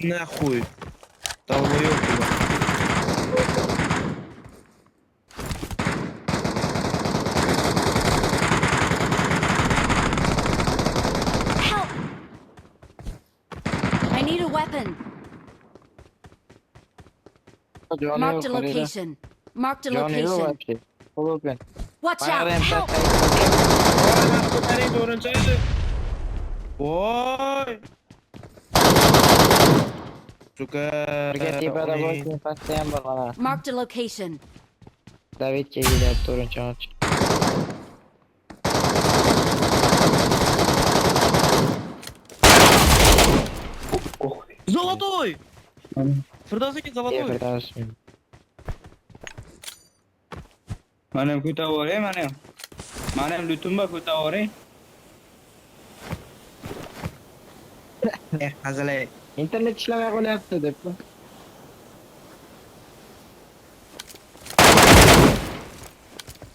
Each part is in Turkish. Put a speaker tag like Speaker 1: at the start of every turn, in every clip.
Speaker 1: Нахуй. Долбоёб.
Speaker 2: Help! I need a weapon.
Speaker 3: Johnny
Speaker 2: Marked a
Speaker 3: yok orada.
Speaker 2: location. Marked a
Speaker 3: Johnny yok
Speaker 2: location.
Speaker 3: hepsi. Full open.
Speaker 2: Watch
Speaker 3: Bana
Speaker 2: out!
Speaker 3: kadar
Speaker 2: Help!
Speaker 1: Benim doğruncaydı. Voy. Suka.
Speaker 3: Birga tepada bo'lsin, pastda ham bor mana.
Speaker 2: Marked a location.
Speaker 3: Davidga kelyapti to'rtinchi och.
Speaker 1: Zolotoy. Firdavs aka Zolotoy.
Speaker 3: Firdavsmi?
Speaker 4: Mana ham ko'taboray, mana ham. Mana ham lutum bor, ko'taboray.
Speaker 1: Hazalay.
Speaker 3: Internet ishlamay qolyapti debmi?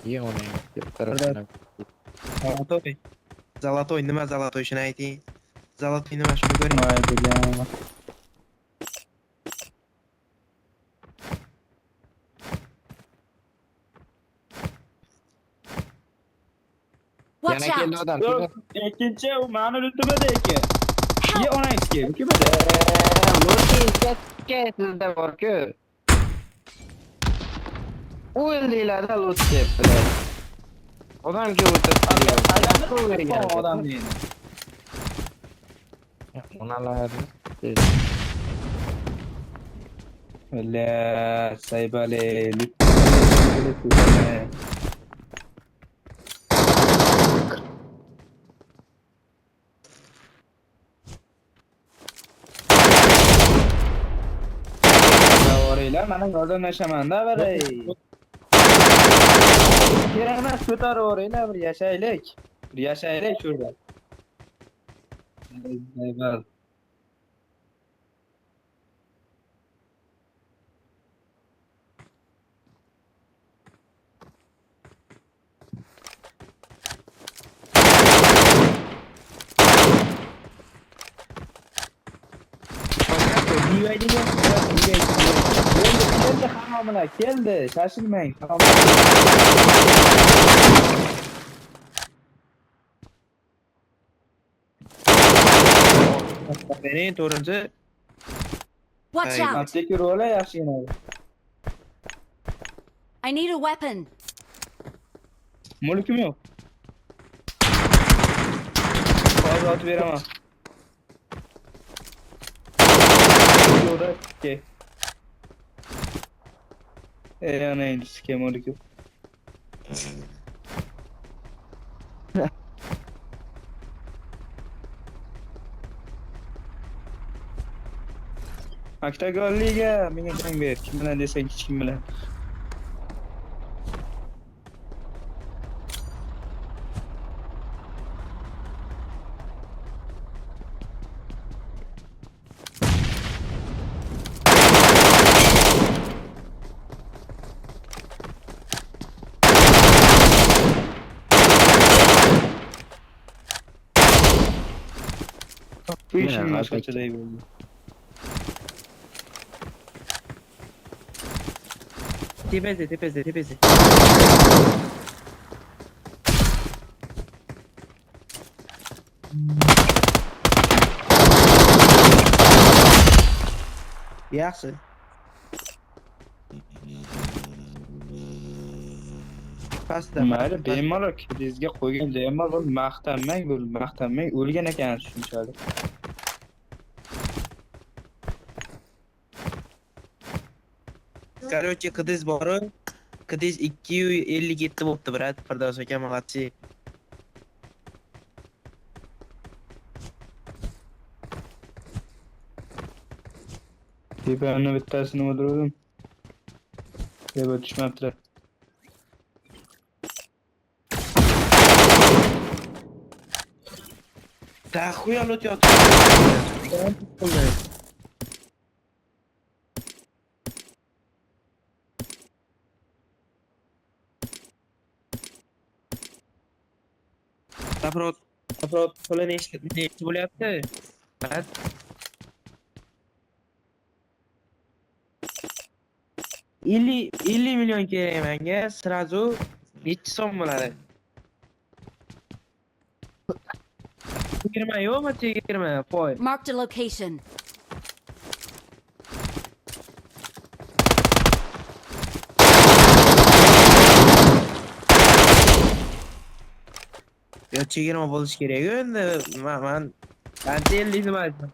Speaker 3: Yo'q, tarafdan.
Speaker 1: Zolotoy. Zolotoy nima Zolotoy shuni ayting. Zolotoy nima shuni ko'ring.
Speaker 4: Mayda.
Speaker 2: Watch
Speaker 3: Yana keldi
Speaker 2: out!
Speaker 3: odam.
Speaker 4: Yo'q, ikkinchi u mani lutumada ekan. Ye onangizga, kimada?
Speaker 3: Lotin ketga sizda bor-ku. O'ldinglar-da lot debdilar. Odamga o'tirib
Speaker 4: Odamni.
Speaker 3: onalarni.
Speaker 4: Valla saybale lut. Oraylar mana yordamlashamanda baray. Kerak emas ko'tarib oraylar bir yashaylik. Bir yashaylik shurda. Saybal. Keldi hammalar keldi. Shoshilmang.
Speaker 1: Benim doğrunca
Speaker 2: Watch
Speaker 1: Hey,
Speaker 2: out!
Speaker 4: Apteki rola yaxshi yana.
Speaker 2: I need a weapon.
Speaker 4: Mulkim yo'q. Hozir otib beraman. Yo'da ke. Ana endi skem mulkim. Aktagonliga menga jang ber. Kim bilan desang hech kim bilan. Bu işin
Speaker 3: Ne,
Speaker 4: maşaçıday bo'ldi.
Speaker 1: tepesi. Yaxshi. Pastda.
Speaker 4: Mayli, bemalol krizga qo'ygan bemalol maqtanmang, o'lgan ekansiz shunchalik.
Speaker 1: Короче, qidiz bor. Qidiz 257 bo'pti, brat. Firdavs aka молодцы.
Speaker 4: Tepamni bittasini o'ldirdim. Deb tushmabdilar.
Speaker 1: Daxuya lot yotib. Naprot qo'lini eshitib bo'lyapti. Brat. 50 milyon kerak menga. Srazu nechi so'm bo'ladi? 20 yo'qmi? 20 foy.
Speaker 2: Marked a location.
Speaker 1: Yo 20 bo'lish kerak endi. Men qancha 50 nima aytdim?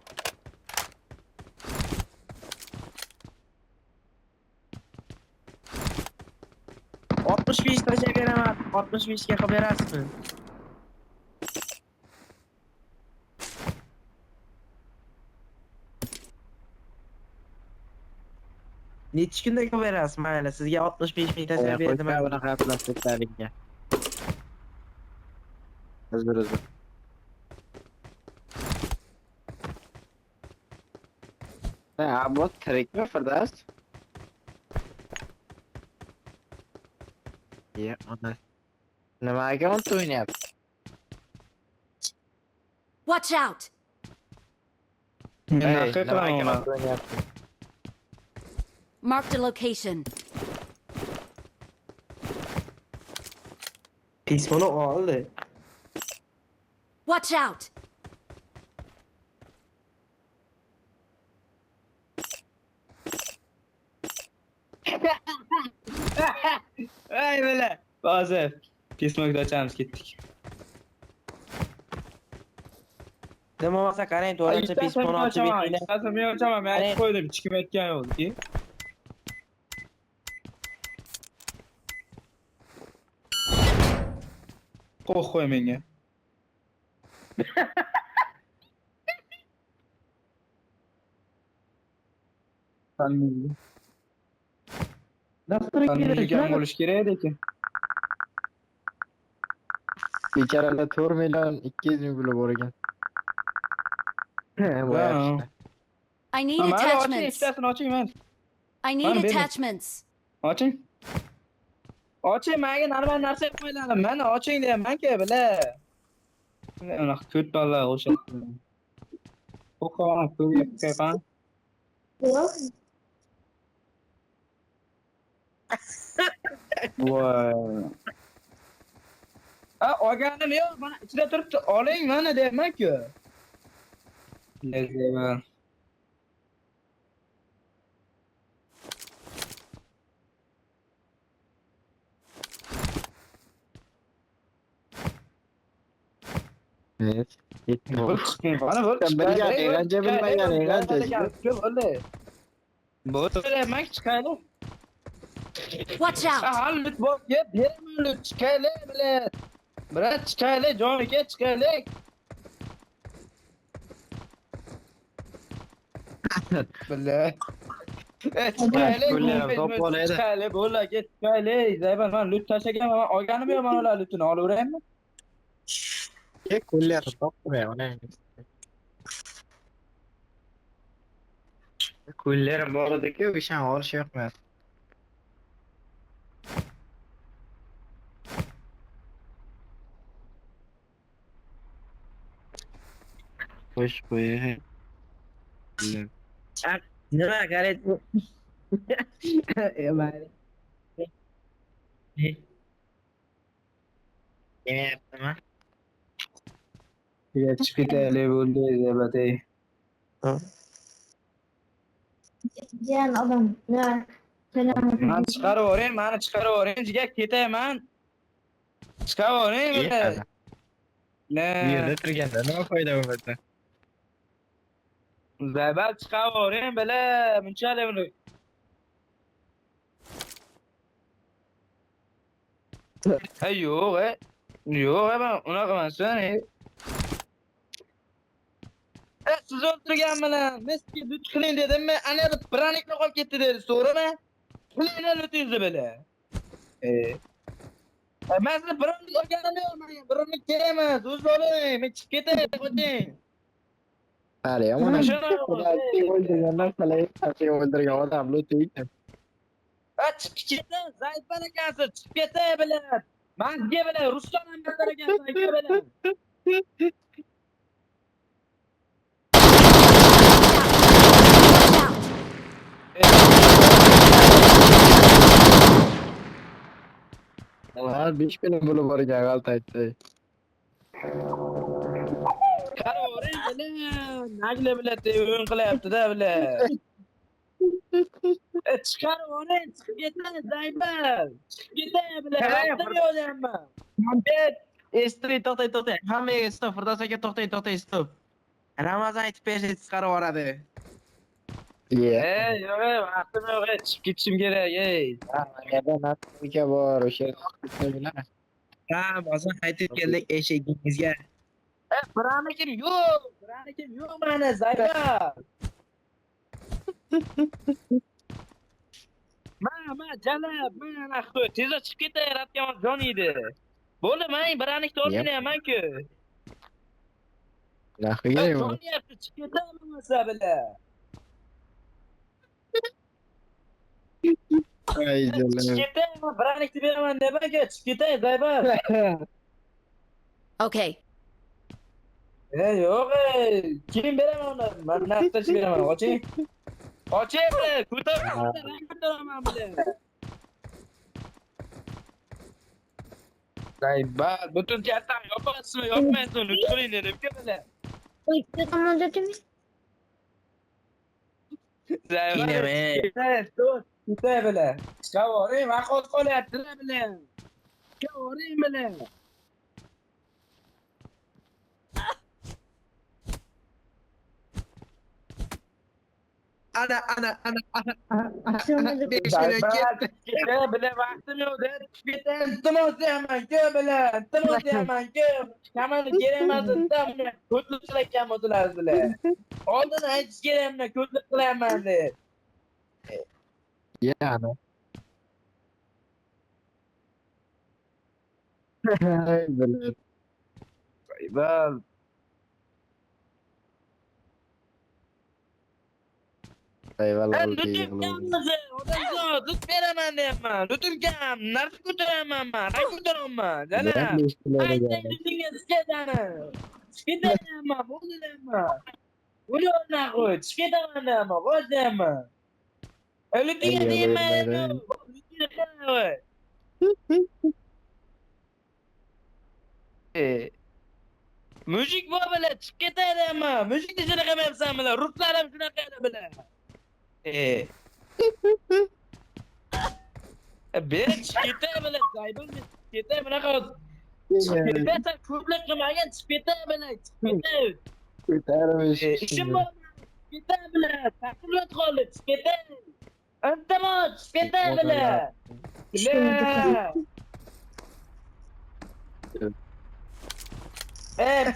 Speaker 1: Altmış beş taşa veremem. 65 ga qilib berasizmi? Nechi kunda qilib berasiz? Mayli, sizga 65 ming taşa berdim.
Speaker 3: Qo'ysa bunaqa plastiklarga. Uzr. Ha, bu tirikmi Firdaus? Ya, ona. Nimaga unta o'ynayapti?
Speaker 2: Watch out!
Speaker 4: Nima qilaman
Speaker 3: nimaga
Speaker 4: uni?
Speaker 3: unta o'ynayapti?
Speaker 2: Marked a location.
Speaker 1: Pismini oldi.
Speaker 2: Watch out!
Speaker 4: Ay böyle. Bazı. Pismakda açarız gittik.
Speaker 1: Nima bo'lsa qarang,
Speaker 4: Ay
Speaker 1: to'g'richa
Speaker 4: istersen
Speaker 1: pismini
Speaker 4: bir
Speaker 1: ochib
Speaker 4: açamam.
Speaker 1: aytinglar.
Speaker 4: İstersen bir açamam. Ben koydum. Çıkım etken oldu ki. Koy menga. Tanıyım. Tanıyım bo'lish kerak ekan.
Speaker 3: Bechoralar 4 million 200 ming puli bor ekan. Bu
Speaker 4: Wow.
Speaker 2: I need
Speaker 4: Mana oching,
Speaker 2: attachments.
Speaker 4: ikkitasini oching men.
Speaker 2: I need
Speaker 4: Bana verin.
Speaker 2: attachments.
Speaker 4: Oching. Oching, menga normal narsa qo'yiladi. Mana oching deyapman-ku, bila. Unaqa ko'p balla o'sha. Qo'qon ko'yapman. Voy. Olganim yo'q, mana ichida turibdi. Oling mana deyapman-ku. Lezeman.
Speaker 3: Evet.
Speaker 4: Mana bu. Bilmagan. Chiqayli.
Speaker 2: Watch out!
Speaker 4: Lut bor, beraman lut, chiqayli, bilat. Bilat chiqayli, joniga chiqayli. Bilat. Chiqayli, bo'laga chiqayli. Zayban, men lut tashlagan, men olganim yo'q, mana ular lutini olaveraymi?
Speaker 3: Kullar topmay ona. Kullar bor edi-ku, o'shan olish yo'qmas. Qo'sh qo'y.
Speaker 1: Nima qarang? Mayli.
Speaker 3: Demayaptimi?
Speaker 4: Ya chiqib ketaylik bo'ldi, zabatay.
Speaker 5: Jiyan odam nima
Speaker 4: Men chiqarib yuboring, meni chiqarib yuboring, jiga ketayman. Chiqarib yuboring mana.
Speaker 3: Bu yerda turganda nima foyda bo'ladi?
Speaker 4: Zabat chiqarib yuboring, bila, bunchalik buni. Hey yo'q, yo'q, men unaqa emasman. Siz o'ldirgan bilan men sizga lut qiling dedimmi? Ana branikni qolib ketdi dedi, to'g'rimi? Qilinglar lutingizni bila. Men sizni branik olganim yo'q, menga branik kerak emas. O'z oling, men chiqib ketay, qo'ying.
Speaker 3: Hali yomon. O'ldirgan narsalar, o'ldirgan odam lut ekan.
Speaker 4: Chiqib ketay, zaifan ekansiz, chiqib ketay bila. Men sizga bila, Ruslan ham battar ekansiz, sizga bila.
Speaker 2: Watch out!
Speaker 3: Hali 5 kun bo'lib bor ekan g'alati aytdi.
Speaker 4: Qara o'ring bile. Nagli bile o'yin qilyapti-da bile. Chiqarib o'ring, chiqib ketadi Zaybal. Chiqib ketay bile. Vaqtim yo'q deyapman.
Speaker 1: Muhammad, to'xtang, to'xtang. Hammaga stop, Firdos aka to'xtang, stop. Ramazon aytib bersa chiqarib yuboradi.
Speaker 4: Yo'q, vaqtim yo'q, chiqib ketishim kerak,
Speaker 3: Yerda narsa bor, o'sha yerda.
Speaker 1: Ha, bozor aytib keldik eshigingizga.
Speaker 4: Biranikim yo'q mana Zaybal. Ma, jalab, mana xo'y, tezda chiqib ketay, ratkamon jon edi. Bo'ldi, men biranikni o'rganyapman-ku.
Speaker 3: Naxiga yo'q.
Speaker 4: Jon deyapti, chiqib ketay bo'lmasa bile.
Speaker 3: Ay
Speaker 4: Chiqib
Speaker 3: jalab.
Speaker 4: ketay, men biranikni beraman deb-aka, chiqib ketay Zaybal.
Speaker 2: Okay.
Speaker 4: Yo'q, kim beraman uni? Men naqdlash beraman, oching. Oching, ko'taraman bile. Zaybal, butun kartam yopasizmi, yopmaysizmi? Qiling dedim-ku bile. Ketay bile. Chiqavoring, vaqt qolyapti-da bile. Chiqavoring bile.
Speaker 1: Ana. 5 million ketdi.
Speaker 4: Ketay bile, vaqtim yo'q deb. Ketay, iltimos deyapman-ku bile. Iltimos deyapman-ku. Kamani kerak emas-da, buni ko'tlik qilayotgan o'zlaringiz bile. Oldin aytish kerakmi, ko'tlik qilyapman deb.
Speaker 3: Yani. Ay jalab.
Speaker 4: Zaybal.
Speaker 3: Ay
Speaker 4: Ben
Speaker 3: vallahi.
Speaker 4: lütümkamızı, odamızı tut beraman deyapman. Lütümkam, narsa ko'taraman ben, ray ko'taraman. Jana. Aytay lütümga chiqadani. Chiqadaman, bo'ldi deyapman. Buni o'rniga qo'y, chiqadaman deyapman, qo'y deyapman. Lütümga deyman, lütümga qo'y. Müzik bu bile, chiqib ketay deyapman. Müzikni shunaqa qilmayapsan bile, ruhlarim shunaqa edi bile. Ben chiqib bile, Zaybal chiqib ketay bunaqa. Chiqib ketay, sen ko'plik qilmagan, chiqib ketay bile, chiqib ketay.
Speaker 3: Ko'tarmish.
Speaker 4: İşim var. Chiqib ketay bile, taqdirlat qoldi, chiqib ketay. Iltimos, chiqib ketay bile.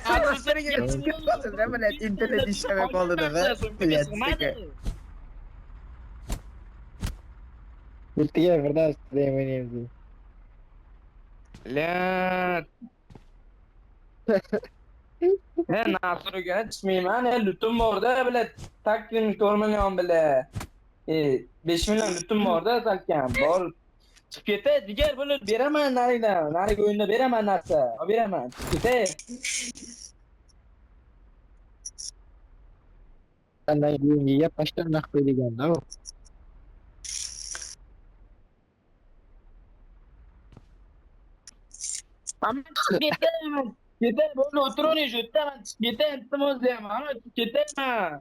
Speaker 1: Anasını çıkıyorsun değil mi? İnternet işlemek oldu da be.
Speaker 3: Bittiga Firdos demayapti.
Speaker 4: Lan. Nasruga chiqmayman, lutum borda bile takvim 4 million bile. 5 million lutum borda salkam. Bor. Chiqib ketay, digar bo'lib beraman naridan. Nariga o'yinda beraman narsa. Olib beraman. Chiqib ketay.
Speaker 3: Qanday yungiga pashtan naq qo'yilganda u.
Speaker 4: Ama chiqib ketayman. Ketay, bo'ldi, o'tiravering shu yerda. Men chiqib ketay, iltimos deyapman. Ana chiqib ketayman.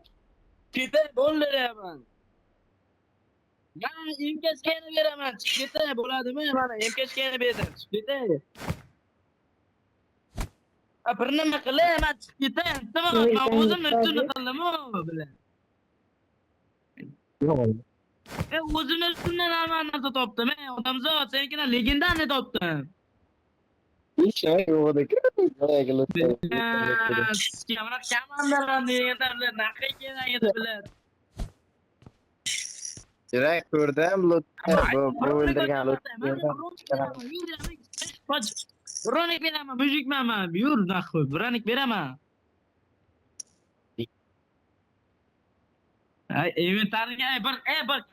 Speaker 4: Ketay, bo'ldi deyapman. Men emkashgani beraman, chiqib ketay, bo'ladimi? Mana emkashgani berdim, chiqib ketay. Bir nima qilay, men chiqib ketay, iltimos. Men o'zim ustuni qildim-ku bilan. O'zim ustimdan normal narsa topdim. Odamzod, senikini legendani topdim.
Speaker 3: Hech nima yo'q ekan.
Speaker 4: Kamera kamandaman deganlar naqa kerak edi bilan.
Speaker 3: Kerak ko'rdim, bu o'ldirgan
Speaker 4: Bronik beraman, mujikman men. Yur, naxoy, bronik beraman. Ay, inventariga bir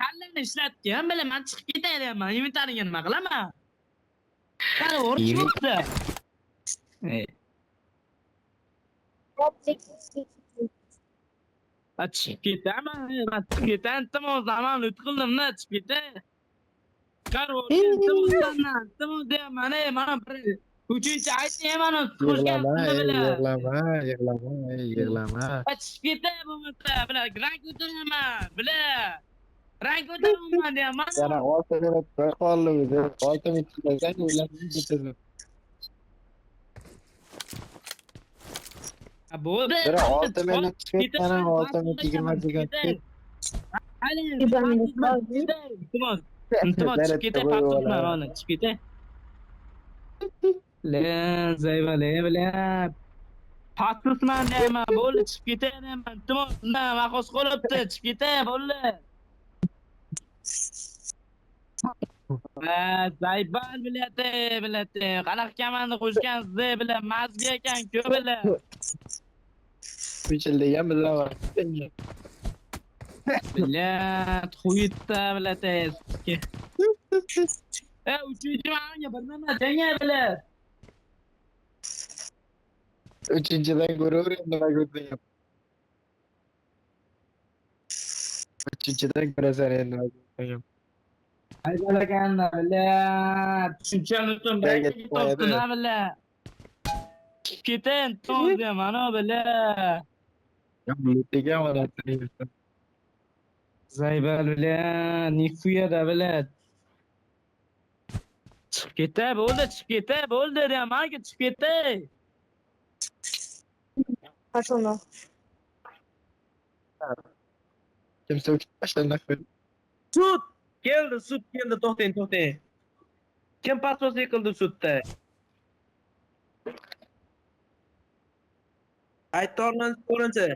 Speaker 4: kallani ishlatgan, bilaman, chiqib ketay deyapman. Inventariga nima qilaman? Qara, o'rchiqda. Chiqib ketaman, men chiqib ketaman, iltimos, aman lut qildim-da, chiqib ketay. Chiqarib yuborgan, timon deyapman, mana bir uchinchi aytayman, ko'rgan
Speaker 3: Yig'lama, yig'lama.
Speaker 4: chiqib ketay bo'lmasa, rang ko'taraman, rang ko'taraman deyapman.
Speaker 3: Yana 6 minut qoldi o'zi. 6 minut chiqasan, o'ylab ketasan.
Speaker 4: Bo'ldi.
Speaker 3: Bir 6 minut chiqib, yana 6 minut 20 sekund.
Speaker 4: Iltimos, chiqib ketay, pastman, mana chiqib ketay. Zayba, pastman deyman, bo'ldi, chiqib ketay deyman. Iltimos, vaqos qolibdi, chiqib ketay, bo'ldi. Zayban bilati, qanaqa kamanda qo'shgansiz, bilan mazga ekan-ku, bilan.
Speaker 3: Pichildigan bilan.
Speaker 4: Bilat, xuyitda bilati. Uchinchi manga bir nima deng, bilat.
Speaker 3: Uchinchidan ko'raver nima ko'rding. Uchinchidan ko'rasan endi nima ko'rding.
Speaker 4: Aytganda bilat. Tushunchani topdina bilat. Keten to'g'ri mana bilat.
Speaker 3: Degan holatda.
Speaker 4: Zaybal bilat, nixuyada bilat. Chiqib ketay, bo'ldi deyman, chiqib ketay.
Speaker 5: Пошел.
Speaker 3: Kimsa o'tib tashlandi.
Speaker 1: Sud keldi, to'xtang. Kim pasos qildi sudda? Aytorman, so'rinchi.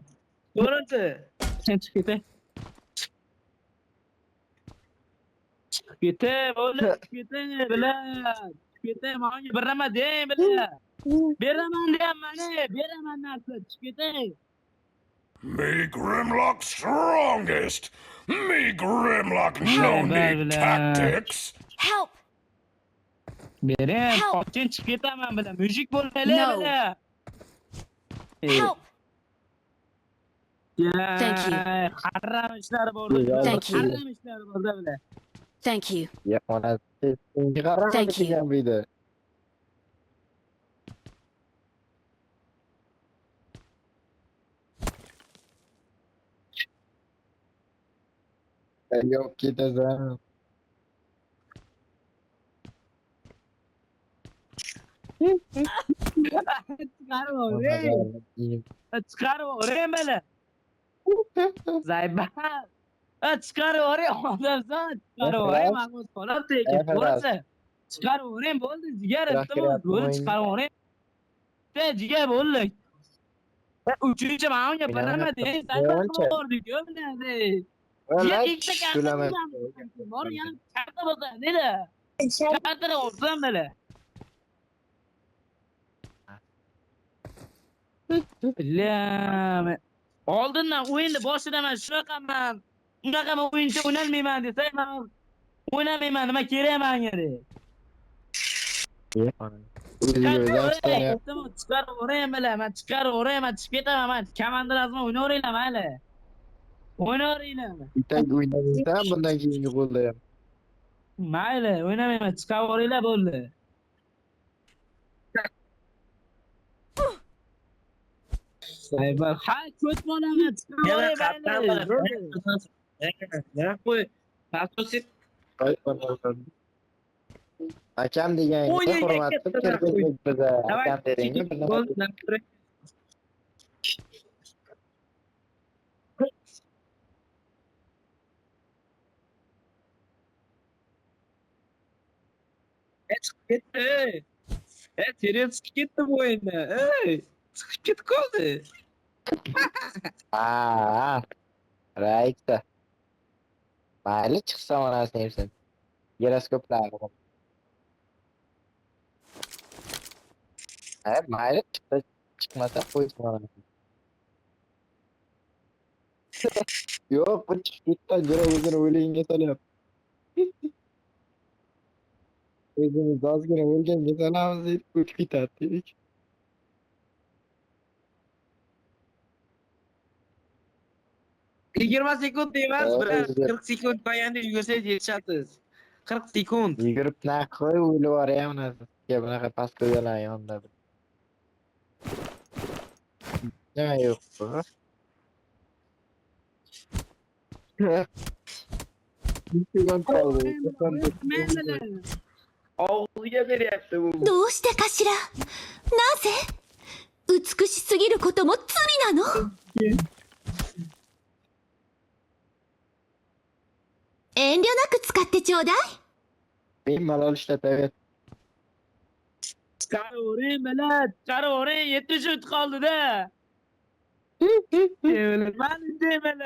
Speaker 4: Sen chiqib ketay. Chiqib ketay, bo'ldi, chiqib ketay, bilat. Chiqib ketay, menga bir nima deng, bilat. Beraman deyapman, beraman narsa, chiqib ketay.
Speaker 6: Me Grimlock strongest! Me Grimlock no need tactics!
Speaker 2: Help!
Speaker 4: Bering,
Speaker 2: Help!
Speaker 4: qochin chiqib ketaman bilan, mujik bo'lmaylik
Speaker 2: No.
Speaker 4: bilan.
Speaker 2: Help! Thank you.
Speaker 4: Haram ishlar bo'ldi.
Speaker 2: Thank you.
Speaker 4: Haram ishlar bo'ldi bilan.
Speaker 2: Thank you.
Speaker 3: Ya ona qarama
Speaker 2: Thank you.
Speaker 3: degan buydi. Yo'q ketasan.
Speaker 4: Chiqarib o'rayim bilan. Zayba. Chiqarib o'rayim, odamsan. Chiqarib o'rayim, maqbul qolibdi ekan. Bo'lsa. Chiqarib o'rayim, bo'ldi, jigar, iltimos, bo'ldi, chiqarib o'rayim. Jigar bo'ldi. Uchinchi manga bir nima deng, Zayba bordik-ku bilan. Ikkita karta bor, yana karta bo'lsa, neda? Kartani o'rsam bilan. Bilam. Oldindan o'yinni boshidaman shunaqaman. Unaqaman o'yinchi o'ynalmayman desang, men o'ynamayman, nima kerak menga de. Chiqarib o'rayim bilan, men chiqarib o'rayman, chiqib ketaman, men komanda lazim o'ynayveringlar mayli. O'ynayveringlar.
Speaker 3: Bitta o'ynaysan, bundan keyingi qo'lda ham.
Speaker 4: Mayli, o'ynamayman, chiqarib o'ringlar bo'ldi. Saybar, ha, ko't bo'laman.
Speaker 1: Yana qo'y. Pasos
Speaker 3: Akam degan hurmat qilib kirdik biza. Akam degangi bir nima.
Speaker 1: Terez chiqib ketdi bu o'yinda. Chiqib ketib qoldi.
Speaker 3: Rayta. Mayli chiqsa onasini yersin. Giroskoplar. Mayli chiqsa chiqmasa qo'ysin onasini. Yo'q, bu chiqib ketdi, o'zini o'lig'iga solyapti. O'zimiz ozgina o'lganga solamiz deb ko'chib ketadi dedik.
Speaker 1: Yigirma sekund emas, 40 sekund qolganda yugursangiz yetishasiz. 40 sekund.
Speaker 3: Yugurib naq qo'y o'ylab yuborayam sizga bunaqa pasko'zalar yonida. Nima yo'q bu?
Speaker 1: Og'ziga beryapti bu.
Speaker 2: どうしてかしら。なぜ美しすぎることも罪なの。遠慮なく使ってちょうだい。
Speaker 3: Benim malol ishlataver.
Speaker 4: Chiqarib yuboring, millat. Chiqarib yuboring. 70 kaldı da. Mana deyman.